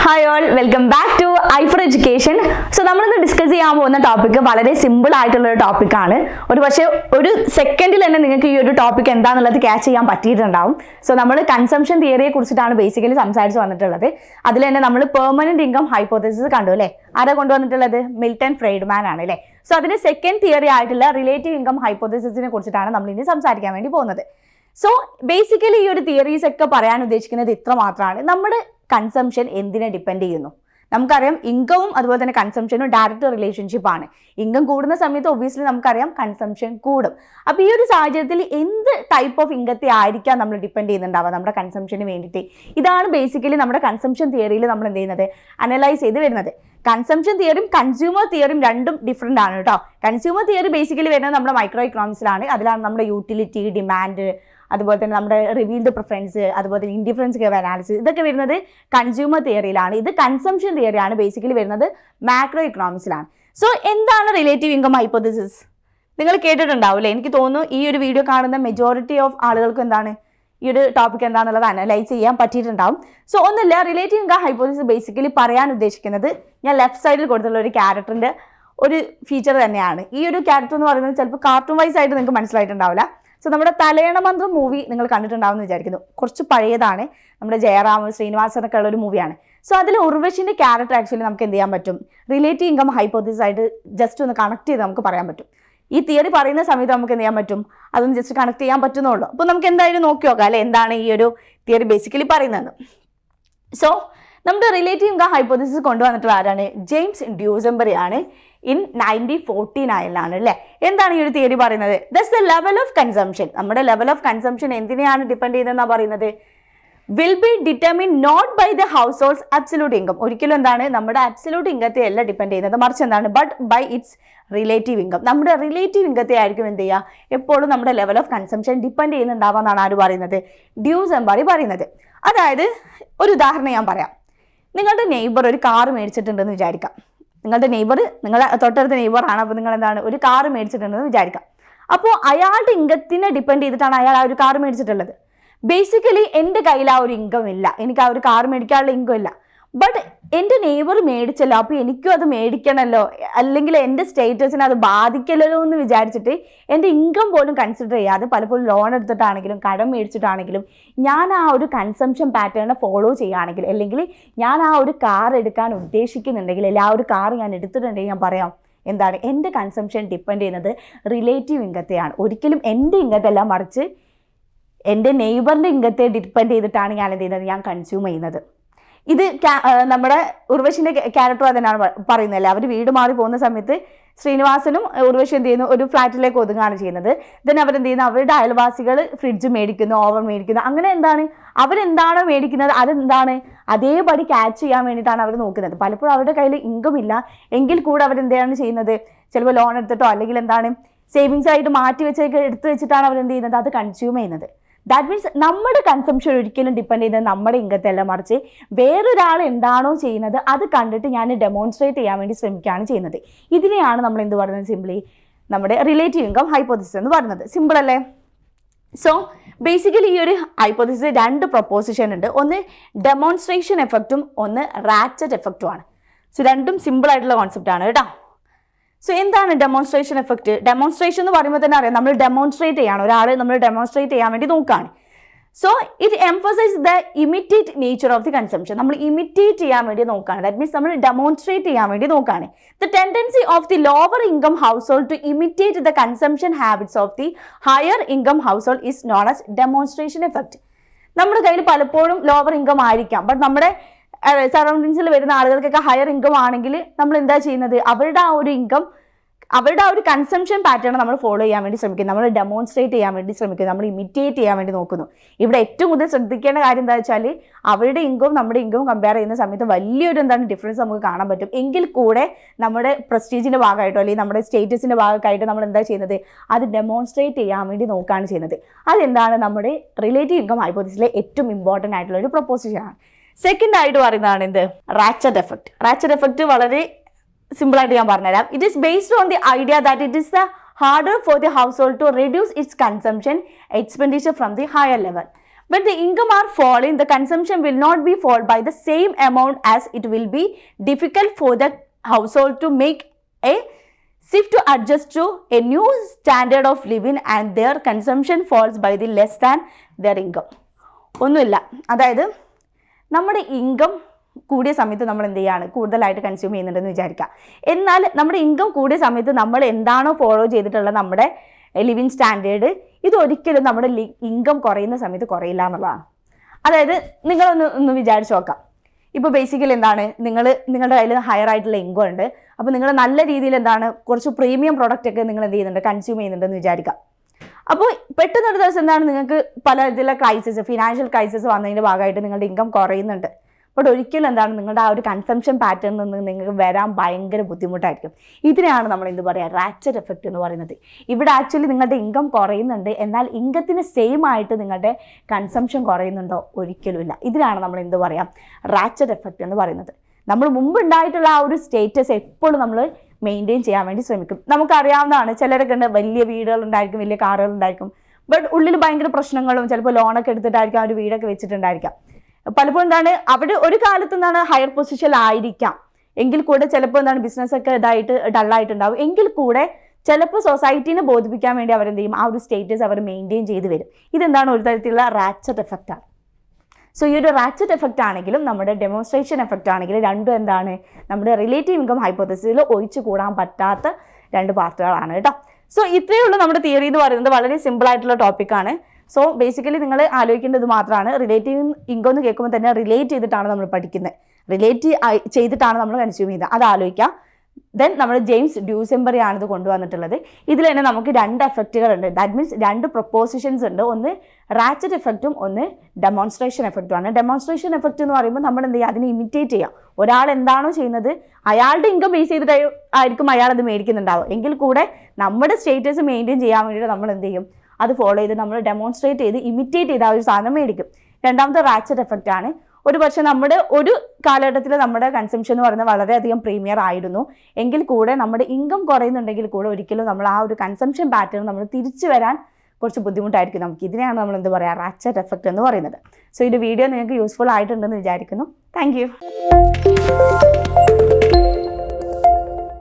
Hi all, welcome back to iFor Education. So നമ്മൾ ഇന്ന് discuss ചെയ്യാൻ പോകുന്ന ടോപ്പിക് വളരെ സിമ്പിൾ ആയിട്ടുള്ള ഒരു ടോപ്പിക് ആണ്. പക്ഷേ ഒരു സെക്കൻഡിൽ തന്നെ നിങ്ങൾക്ക് ഈ ഒരു ടോപ്പിക് എന്താണെന്നുള്ളത് ക്യാച്ച് ചെയ്യാൻ പറ്റിയിട്ടുണ്ടാവും. സോ നമ്മൾ കൺസംഷൻ തിയറിയെ കുറിച്ചിട്ടാണ് ബേസിക്കലി സംസാരിച്ച് വന്നിട്ടുള്ളത്. അതിൽ തന്നെ നമ്മൾ പെർമനന്റ് ഇൻകം ഹൈപ്പോത്തസിസ് കണ്ടു അല്ലേ? ആരാ കൊണ്ടുവന്നിട്ടുള്ളത്? മിൽട്ടൺ ഫ്രെയ്ഡ്മാൻ ആണ് അല്ലേ? സോ അതിന്റെ സെക്കൻഡ് തിയറി ആയിട്ടുള്ള റിലേറ്റീവ് ഇൻകം ഹൈപ്പോത്തസിസിനെ കുറിച്ചിട്ടാണ് നമ്മൾ ഇനി സംസാരിക്കാൻ വേണ്ടി പോകുന്നത്. സോ ബേസിക്കലി ഈ ഒരു തിയറീസ് ഒക്കെ പറയാൻ ഉദ്ദേശിക്കുന്നത് ഇത്ര മാത്രമാണ്. നമ്മുടെ കൺസംഷൻ എന്തിനെ ഡിപ്പെൻഡ് ചെയ്യുന്നു? നമുക്കറിയാം ഇൻകവും അതുപോലെ തന്നെ കൺസംഷനും ഡയറക്റ്റ് റിലേഷൻഷിപ്പ് ആണ്. ഇൻകം കൂടുന്ന സമയത്ത് ഒബ്വിയസ്ലി നമുക്കറിയാം കൺസംഷൻ കൂടും. അപ്പോൾ ഈ ഒരു സാഹചര്യത്തിൽ എന്ത് ടൈപ്പ് ഓഫ് ഇൻകത്തെ ആയിരിക്കാം നമ്മൾ ഡിപ്പെൻഡ് ചെയ്യുന്നുണ്ടാവുക നമ്മുടെ കൺസംഷന് വേണ്ടിയിട്ട്? ഇതാണ് ബേസിക്കലി നമ്മുടെ കൺസംഷൻ തിയറിയിൽ നമ്മൾ എന്ത് ചെയ്യുന്നത്, അനലൈസ് ചെയ്ത് വരുന്നത്. കൺസംഷൻ തിയറിയും കൺസ്യൂമർ തിയറിയും രണ്ടും ഡിഫറെൻ്റ് ആണ് കേട്ടോ. കൺസ്യൂമർ തിയറി ബേസിക്കലി വരുന്നത് നമ്മുടെ മൈക്രോ ഇക്കണോമിക്സിലാണ്. അതിലാണ് നമ്മുടെ യൂട്ടിലിറ്റി, ഡിമാൻഡ്, അതുപോലെ തന്നെ നമ്മുടെ റിവീൽഡ് പ്രിഫറൻസ്, അതുപോലെ തന്നെ ഇൻഡിഫറൻസ് കർവ് അനാലിസിസ്, ഇതൊക്കെ വരുന്നത് കൺസ്യൂമർ തിയറിയിലാണ്. ഇത് കൺസംഷൻ തിയറിയാണ് ബേസിക്കലി വരുന്നത് മാക്രോ ഇക്കണോമിക്സിലാണ്. സോ എന്താണ് റിലേറ്റീവ് ഇൻകം ഹൈപ്പോത്തസിസ്? നിങ്ങൾ കേട്ടിട്ടുണ്ടാവില്ലേ? എനിക്ക് തോന്നുന്നു ഈ ഒരു വീഡിയോ കാണുന്ന മെജോറിറ്റി ഓഫ് ആളുകൾക്ക് എന്താണ് ഈ ഒരു ടോപ്പിക് എന്താണെന്നുള്ളത് അനലൈസ് ചെയ്യാൻ പറ്റിയിട്ടുണ്ടാവും. സോ ഒന്നുമില്ല, റിലേറ്റീവ് ഇൻകം ഹൈപ്പോത്തസിസ് ബേസിക്കലി പറയാൻ ഉദ്ദേശിക്കുന്നത് ഞാൻ ലെഫ്റ്റ് സൈഡിൽ കൊടുത്തുള്ള ഒരു ക്യാരക്ടറിൻ്റെ ഒരു ഫീച്ചർ തന്നെയാണ്. ഈ ഒരു ക്യാരക്ടർ എന്ന് പറയുന്നത് ചിലപ്പോൾ കാർട്ടൂൺ വൈസ് ആയിട്ട് നിങ്ങൾക്ക് മനസ്സിലായിട്ടുണ്ടാവില്ല. സോ നമ്മുടെ തലയണ മന്ത്രം മൂവി നിങ്ങൾ കണ്ടിട്ടുണ്ടാവുമെന്ന് വിചാരിക്കുന്നു. കുറച്ച് പഴയതാണ്, നമ്മുടെ ജയറാം ശ്രീനിവാസനൊക്കെ ഉള്ള ഒരു മൂവിയാണ്. സോ അതിൽ ഉർവശിൻ്റെ ക്യാരക്ടർ ആക്ച്വലി നമുക്ക് എന്ത് ചെയ്യാൻ പറ്റും, റിലേറ്റീവ് ഇൻകം ഹൈപ്പോത്തസിസ് ആയിട്ട് ജസ്റ്റ് ഒന്ന് കണക്ട് ചെയ്ത് നമുക്ക് പറയാൻ പറ്റും. ഈ തിയറി പറയുന്ന സമയത്ത് നമുക്ക് എന്ത് ചെയ്യാൻ പറ്റും, അതൊന്ന് ജസ്റ്റ് കണക്ട് ചെയ്യാൻ പറ്റുന്നുള്ളൂ. അപ്പോൾ നമുക്ക് എന്തായാലും നോക്കി നോക്കാം അല്ലെ എന്താണ് ഈ ഒരു തിയറി ബേസിക്കലി പറയുന്നത്. സോ നമ്മുടെ റിലേറ്റീവ് ഇൻകം ഹൈപ്പോത്തസിസ് കൊണ്ടുവന്നിട്ടുള്ള ആരാണ്? ജെയിംസ് ഡ്യൂസംബറി ആണ്. ഇൻ 1949 അല്ലേ? എന്താണ് ഈ ഒരു തിയറി പറയുന്നത്? That's the level of consumption. നമ്മുടെ ലെവൽ ഓഫ് കൺസംഷൻ എന്തിനെയാണ് ഡിപ്പെൻഡ് ചെയ്തതെന്നാണ് പറയുന്നത്? Will be determined not by the households absolute income. ഒരിക്കലും എന്താണ് നമ്മുടെ അബ്സല്യൂട്ട് ഇൻകത്തെ അല്ല ഡിപ്പെൻഡ് ചെയ്യുന്നത്, മറിച്ച് എന്താണ് but by its relative income. നമ്മുടെ റിലേറ്റീവ് ഇൻകത്തെ ആയിരിക്കും എന്ത് ചെയ്യുക, എപ്പോഴും നമ്മുടെ ലെവൽ ഓഫ് കൺസംഷൻ ഡിപ്പെൻഡ് ചെയ്യുന്നുണ്ടാവാന്നാണ് ആര് പറയുന്നത്? ഡ്യൂസംബറി പറയുന്നത്. അതായത് ഒരു ഉദാഹരണം ഞാൻ പറയാം. നിങ്ങളുടെ നെയ്ബർ ഒരു കാർ മേടിച്ചിട്ടുണ്ടെന്ന് വിചാരിക്കാം. നിങ്ങളുടെ നെയ്ബർ, നിങ്ങളുടെ തൊട്ടടുത്ത നെയ്ബറാണ്. അപ്പോൾ നിങ്ങൾ എന്താണ് ഒരു കാർ മേടിച്ചിട്ടുണ്ടെന്ന് വിചാരിക്കാം. അപ്പോൾ അയാളുടെ ഇൻകത്തിനെ ഡിപ്പെൻഡ് ചെയ്തിട്ടാണ് അയാൾ ആ ഒരു കാർ മേടിച്ചിട്ടുള്ളത്. ബേസിക്കലി എൻ്റെ കയ്യിൽ ആ ഒരു ഇൻകം ഇല്ല, എനിക്ക് ആ ഒരു കാർ മേടിക്കാനുള്ള ഇൻകം ഇല്ല. ബട്ട് എൻ്റെ നെയ്ബർ മേടിച്ചല്ലോ, അപ്പോൾ എനിക്കും അത് മേടിക്കണമല്ലോ, അല്ലെങ്കിൽ എൻ്റെ സ്റ്റേറ്റസിനെ അത് ബാധിക്കലല്ലോ എന്ന് വിചാരിച്ചിട്ട് എൻ്റെ ഇൻകം പോലും കൺസിഡർ ചെയ്യാതെ പലപ്പോഴും ലോൺ എടുത്തിട്ടാണെങ്കിലും കടം മേടിച്ചിട്ടാണെങ്കിലും ഞാൻ ആ ഒരു കൺസംഷൻ പാറ്റേണിനെ ഫോളോ ചെയ്യുകയാണെങ്കിൽ, അല്ലെങ്കിൽ ഞാൻ ആ ഒരു കാർ എടുക്കാൻ ഉദ്ദേശിക്കുന്നുണ്ടെങ്കിൽ, അല്ലെങ്കിൽ ആ ഒരു കാർ ഞാൻ എടുത്തിട്ടുണ്ടെങ്കിൽ ഞാൻ പറയാം എന്താണ് എൻ്റെ കൺസംഷൻ ഡിപ്പെൻഡ് ചെയ്യുന്നത് റിലേറ്റീവ് ഇൻകത്തെയാണ്. ഒരിക്കലും എൻ്റെ ഇൻകത്തല്ല, മറിച്ച് എൻ്റെ നെയ്ബറിൻ്റെ ഇൻകത്തെ ഡിപ്പെൻഡ് ചെയ്തിട്ടാണ് ഞാൻ എന്ത് ചെയ്യുന്നത്, ഞാൻ കൺസ്യൂം ചെയ്യുന്നത്. ഇത് നമ്മുടെ ഉർവശിൻ്റെ ക്യാരക്ടർ തന്നെയാണ് പറയുന്നതല്ലേ. അവർ വീട് മാറി പോകുന്ന സമയത്ത് ശ്രീനിവാസനും ഉർവശി എന്ത് ചെയ്യുന്നു, ഒരു ഫ്ലാറ്റിലേക്ക് ഒതുങ്ങുകയാണ് ചെയ്യുന്നത്. ദെൻ അവരെന്ത് ചെയ്യുന്നു, അവരുടെ അയൽവാസികൾ ഫ്രിഡ്ജ് മേടിക്കുന്നു, ഓവൻ മേടിക്കുന്നു. അങ്ങനെ എന്താണ് അവരെന്താണോ മേടിക്കുന്നത് അതെന്താണ് അതേപടി ക്യാച്ച് ചെയ്യാൻ വേണ്ടിയിട്ടാണ് അവർ നോക്കുന്നത്. പലപ്പോഴും അവരുടെ കയ്യിൽ ഇൻകം ഇല്ല എങ്കിൽ കൂടെ അവരെന്താണ് ചെയ്യുന്നത്, ചിലപ്പോൾ ലോൺ എടുത്തിട്ടോ അല്ലെങ്കിൽ എന്താണ് സേവിങ്സ് ആയിട്ട് മാറ്റി വെച്ചൊക്കെ എടുത്തു വെച്ചിട്ടാണ് അവരെന്ത് ചെയ്യുന്നത്, അത് കൺസ്യൂം ചെയ്യുന്നത്. ദാറ്റ് മീൻസ് നമ്മുടെ കൺസംഷൻ ഒരിക്കലും ഡിപ്പെൻഡ് ചെയ്യുന്നത് നമ്മുടെ ഇൻകത്തല്ല, മറിച്ച് വേറൊരാൾ എന്താണോ ചെയ്യുന്നത് അത് കണ്ടിട്ട് ഞാൻ ഡെമോൺസ്ട്രേറ്റ് ചെയ്യാൻ വേണ്ടി ശ്രമിക്കുകയാണ് ചെയ്യുന്നത്. ഇതിനെയാണ് നമ്മൾ എന്ത് പറയുന്നത്, സിംപ്ലി നമ്മുടെ റിലേറ്റീവ് ഇൻകം ഹൈപ്പോത്തസിസ് എന്ന് പറയുന്നത്. സിമ്പിൾ അല്ലേ? സോ ബേസിക്കലി ഈ ഒരു ഹൈപ്പോത്തസിസ് രണ്ട് പ്രൊപ്പോസിഷൻ ഉണ്ട്. ഒന്ന് ഡെമോൺസ്ട്രേഷൻ എഫക്റ്റും ഒന്ന് റാച്ചറ്റ് എഫക്റ്റും ആണ്. സോ രണ്ടും സിമ്പിൾ ആയിട്ടുള്ള കോൺസെപ്റ്റ് ആണ് കേട്ടോ. സോ എന്താണ് ഡെമോൺസ്ട്രേഷൻ എഫക്റ്റ്? ഡെമോൺസ്ട്രേഷൻ എന്ന് പറയുമ്പോൾ തന്നെ അറിയാം, നമ്മൾ ഡെമോൺസ്ട്രേറ്റ് ചെയ്യാണ്, ഒരാൾ നമ്മൾ ഡെമോൺസ്ട്രേറ്റ് ചെയ്യാൻ വേണ്ടി നോക്കുകയാണ്. So it emphasise the imitate nature of the consumption. നമ്മൾ ഇമിറ്റേറ്റ് ചെയ്യാൻ വേണ്ടി നോക്കുകയാണ്. ദാറ്റ് മീൻസ് നമ്മൾ ഡെമോൺസ്ട്രേറ്റ് ചെയ്യാൻ വേണ്ടി നോക്കുകയാണ്. The tendency of the lower income household to imitate the consumption habits of the higher income household is known as demonstration effect. നമ്മുടെ കയ്യിൽ പലപ്പോഴും ലോവർ ഇൻകം ആയിരിക്കാം, ബട്ട് നമ്മുടെ സറൗണ്ടിങ്സിൽ വരുന്ന ആളുകൾക്കൊക്കെ ഹയർ ഇൻകം ആണെങ്കിൽ നമ്മൾ എന്താ ചെയ്യുന്നത്, അവരുടെ ആ ഒരു ഇൻകം, അവരുടെ ആ ഒരു കൺസംഷൻ പാറ്റേൺ നമ്മൾ ഫോളോ ചെയ്യാൻ വേണ്ടി ശ്രമിക്കുന്നു, നമ്മൾ ഡെമോൺസ്ട്രേറ്റ് ചെയ്യാൻ വേണ്ടി ശ്രമിക്കുന്നു, നമ്മൾ ഇമിറ്റേറ്റ് ചെയ്യാൻ വേണ്ടി നോക്കുന്നു. ഇവിടെ ഏറ്റവും കൂടുതൽ ശ്രദ്ധിക്കേണ്ട കാര്യം എന്താ വെച്ചാൽ അവരുടെ ഇൻകവും നമ്മുടെ ഇൻകവും കമ്പയർ ചെയ്യുന്ന സമയത്ത് വലിയൊരു എന്താണ് ഡിഫറൻസ് നമുക്ക് കാണാൻ പറ്റും. എങ്കിൽ കൂടെ നമ്മുടെ പ്രസ്റ്റീജിൻ്റെ ഭാഗമായിട്ടോ അല്ലെങ്കിൽ നമ്മുടെ സ്റ്റേറ്റസിൻ്റെ ഭാഗമായിട്ട് നമ്മൾ എന്താ ചെയ്യുന്നത്, അത് ഡെമോൺസ്ട്രേറ്റ് ചെയ്യാൻ വേണ്ടി നോക്കുകയാണ് ചെയ്യുന്നത്. അതെന്താണ് നമ്മുടെ റിലേറ്റീവ് ഇൻകം ഹൈപ്പോത്തസിസിലെ ഏറ്റവും ഇമ്പോർട്ടൻ്റ് ആയിട്ടുള്ള ഒരു പ്രൊപ്പോസിഷനാണ്. സെക്കൻഡ് ആയിട്ട് പറയുന്നതാണ് എന്ത്, റാച്ചറ്റ് എഫക്റ്റ്. റാച്ചറ്റ് എഫക്റ്റ് വളരെ സിമ്പിൾ ആയിട്ട് ഞാൻ പറഞ്ഞുതരാം. It is based on the idea that it is the harder for the household to reduce its consumption expenditure from the higher level. when the income are falling, the consumption will not be fall by the same amount, as it will be difficult for the household to make a shift to adjust to a new standard of living, and their consumption falls by the less than their income. ഒന്നുമില്ല, അതായത് നമ്മുടെ income കൂടിയ സമയത്ത് നമ്മൾ എന്ത് ചെയ്യാണ്, കൂടുതലായിട്ട് consume ചെയ്യുന്നുണ്ടെന്ന് വിചാരിക്കാം. എന്നാൽ നമ്മുടെ ഇൻകം കൂടിയ സമയത്ത് നമ്മൾ എന്താണോ ഫോളോ ചെയ്തിട്ടുള്ള നമ്മുടെ ലിവിങ് സ്റ്റാൻഡേർഡ്, ഇതൊരിക്കലും നമ്മുടെ ഇൻകം കുറയുന്ന സമയത്ത് കുറയില്ല എന്നുള്ളതാണ്. അതായത് നിങ്ങളൊന്ന് വിചാരിച്ച് നോക്കാം. ഇപ്പോൾ ബേസിക്കലി എന്താണ്, നിങ്ങളുടെ കയ്യിൽ ഹയർ ആയിട്ടുള്ള ഇൻകം ഉണ്ട്. അപ്പോൾ നിങ്ങൾ നല്ല രീതിയിൽ എന്താണ് കുറച്ച് പ്രീമിയം പ്രോഡക്റ്റ് ഒക്കെ നിങ്ങൾ എന്ത് ചെയ്യുന്നുണ്ട്, കൺസ്യൂം ചെയ്യുന്നുണ്ടെന്ന് വിചാരിക്കാം. അപ്പോൾ പെട്ടെന്നൊരു ദിവസം എന്താണ്, നിങ്ങൾക്ക് പല ഇതിലെ ക്രൈസിസ്, ഫിനാൻഷ്യൽ ക്രൈസിസ് വന്നതിൻ്റെ ഭാഗമായിട്ട് നിങ്ങളുടെ ഇൻകം കുറയുന്നുണ്ട്. ബട്ട് ഒരിക്കലും എന്താണ്, നിങ്ങളുടെ ആ ഒരു കൺസംഷൻ പാറ്റേണിൽ നിന്ന് നിങ്ങൾക്ക് വരാൻ ഭയങ്കര ബുദ്ധിമുട്ടായിരിക്കും. ഇതിനെയാണ് നമ്മൾ എന്ത് പറയുക, റാച്ചറ്റ് എഫക്റ്റ് എന്ന് പറയുന്നത്. ഇവിടെ ആക്ച്വലി നിങ്ങളുടെ ഇൻകം കുറയുന്നുണ്ട്, എന്നാൽ ഇൻകത്തിന് സെയിം ആയിട്ട് നിങ്ങളുടെ കൺസംഷൻ കുറയുന്നുണ്ടോ, ഒരിക്കലുമില്ല. ഇതിനാണ് നമ്മൾ എന്ത് പറയാം, റാച്ചറ്റ് എഫക്റ്റ് എന്ന് പറയുന്നത്. നമ്മൾ മുമ്പ് ഉണ്ടായിട്ടുള്ള ആ ഒരു സ്റ്റേറ്റസ് എപ്പോഴും നമ്മൾ മെയിൻറ്റെയിൻ ചെയ്യാൻ വേണ്ടി ശ്രമിക്കും. നമുക്കറിയാവുന്നതാണ്, ചിലരൊക്കെ ഉണ്ട് വലിയ വീടുകളുണ്ടായിരിക്കും, വലിയ കാറുകളുണ്ടായിരിക്കും, ബട്ട് ഉള്ളിൽ ഭയങ്കര പ്രശ്നങ്ങളും, ചിലപ്പോൾ ലോണൊക്കെ എടുത്തിട്ടായിരിക്കും ആ ഒരു വീടൊക്കെ വെച്ചിട്ടുണ്ടായിരിക്കാം. പലപ്പോഴും എന്താണ്, അവിടെ ഒരു കാലത്ത് എന്താണ് ഹയർ പൊസിഷനിലായിരിക്കാം, എങ്കിൽ കൂടെ ചിലപ്പോൾ എന്താണ് ബിസിനസ്സൊക്കെ ഇതായിട്ട് ഡള്ളായിട്ടുണ്ടാവും. എങ്കിൽ കൂടെ ചിലപ്പോൾ സൊസൈറ്റീനെ ബോധിപ്പിക്കാൻ വേണ്ടി അവരെന്ത് ചെയ്യും, ആ ഒരു സ്റ്റേറ്റസ് അവർ മെയിൻറ്റെയിൻ ചെയ്ത് വരും. ഇതെന്താണ്, ഒരു തരത്തിലുള്ള റാച്ചറ്റ് എഫക്റ്റാണ്. സോ ഈ ഒരു റാച്ചറ്റ് എഫക്റ്റ് ആണെങ്കിലും നമ്മുടെ ഡെമോൺസ്ട്രേഷൻ എഫക്റ്റ് ആണെങ്കിലും രണ്ടും എന്താണ്, നമ്മുടെ റിലേറ്റീവ് ഇൻകം ഹൈപ്പോത്തസിസിൽ ഒഴിച്ചു കൂടാൻ പറ്റാത്ത രണ്ട് പാർട്ടുകളാണ് കേട്ടോ. സോ ഇത്രയേ ഉള്ളൂ നമ്മുടെ തിയറി എന്ന് പറയുന്നത്. വളരെ സിമ്പിൾ ആയിട്ടുള്ള ടോപ്പിക്കാണ്. സോ ബേസിക്കലി നിങ്ങൾ ആലോചിക്കേണ്ടത് മാത്രമാണ്, റിലേറ്റീവ് ഇൻകം എന്ന് കേൾക്കുമ്പോൾ തന്നെ റിലേറ്റ് ചെയ്തിട്ടാണ് നമ്മൾ പഠിക്കുന്നത്, റിലേറ്റ് ചെയ്തിട്ടാണ് നമ്മൾ കൺസ്യൂം ചെയ്യുന്നത്, അത് ആലോചിക്കാം. ദെൻ നമ്മൾ ജെയിംസ് ഡ്യൂസെംബറി ആണിത് കൊണ്ടുവന്നിട്ടുള്ളത്. ഇതിൽ തന്നെ നമുക്ക് രണ്ട് എഫക്റ്റുകളുണ്ട്. ദാറ്റ് മീൻസ് രണ്ട് പ്രൊപ്പോസിഷൻസ് ഉണ്ട്. ഒന്ന് റാച്ചറ്റ് എഫക്റ്റും ഒന്ന് ഡെമോൺസ്ട്രേഷൻ എഫക്റ്റുമാണ്. ഡെമോൺസ്ട്രേഷൻ എഫക്റ്റ് എന്ന് പറയുമ്പോൾ നമ്മൾ എന്ത് ചെയ്യുക, അതിനെ ഇമിറ്റേറ്റ് ചെയ്യാം. ഒരാൾ എന്താണോ ചെയ്യുന്നത് അയാളുടെ ഇൻകം ബേസ് ചെയ്തിട്ട് ആയിരിക്കും അയാൾ അത് മേടിക്കുന്നുണ്ടാവും. എങ്കിൽ കൂടെ നമ്മുടെ സ്റ്റേറ്റസ് മെയിൻറ്റെയിൻ ചെയ്യാൻ വേണ്ടിയിട്ട് നമ്മൾ എന്ത് ചെയ്യും, അത് ഫോളോ ചെയ്ത് നമ്മൾ ഡെമോൺസ്ട്രേറ്റ് ചെയ്ത് ഇമിറ്റേറ്റ് ചെയ്ത് ആ ഒരു സാധനം മേടിക്കും. രണ്ടാമത്തെ റാച്ചറ്റ് എഫക്റ്റ് ആണ്. ഒരു പക്ഷേ നമ്മുടെ ഒരു കാലഘട്ടത്തിൽ നമ്മുടെ കൺസംഷൻ എന്ന് പറയുന്നത് വളരെയധികം പ്രീമിയർ ആയിരുന്നു. എങ്കിൽ കൂടെ നമ്മുടെ ഇൻകം കുറയുന്നുണ്ടെങ്കിൽ കൂടെ ഒരിക്കലും നമ്മൾ ആ ഒരു കൺസംഷൻ പാറ്റേൺ നമ്മൾ തിരിച്ചു വരാൻ കുറച്ച് ബുദ്ധിമുട്ടായിരിക്കും നമുക്ക്. ഇതിനെയാണ് നമ്മൾ എന്ത് പറയുക, റാച്ചറ്റ് എഫക്റ്റ് എന്ന് പറയുന്നത്. സോ ഈ വീഡിയോ നിങ്ങൾക്ക് യൂസ്ഫുൾ ആയിട്ടുണ്ടെന്ന് വിചാരിക്കുന്നു. Thank you.